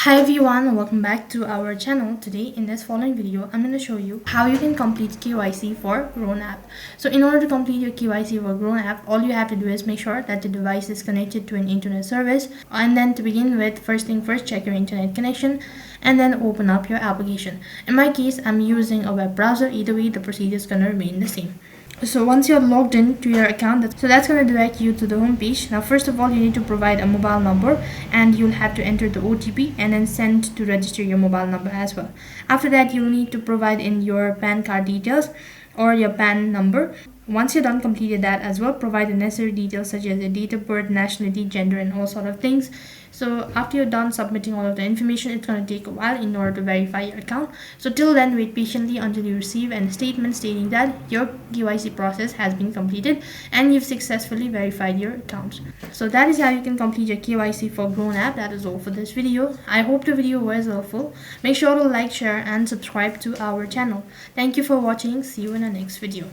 Hi everyone, welcome back to our channel. Today in this following video, I'm going to show you how you can complete KYC for Groww App. So in order to complete your KYC for Groww App, all you have to do is make sure that the device is connected to an internet service. And then to begin with, first thing first, check your internet connection and then open up your application. In my case, I'm using a web browser. Either way, the procedure is going to remain the same. So once you're logged in to your account, that's going to direct you to the home page. Now first of all, you need to provide a mobile number and you'll have to enter the OTP and then send to register your mobile number as well. After that, you'll need to provide in your PAN card details or your PAN number. Once you're done completed that as well, provide the necessary details such as your date of birth, nationality, gender, and all sort of things. So after you're done submitting all of the information, it's going to take a while in order to verify your account. So till then, wait patiently until you receive a statement stating that your KYC process has been completed and you've successfully verified your account. So that is how you can complete your KYC for Groww App. That is all for this video. I hope the video was helpful. Make sure to like, share, and subscribe to our channel. Thank you for watching. See you in the next video.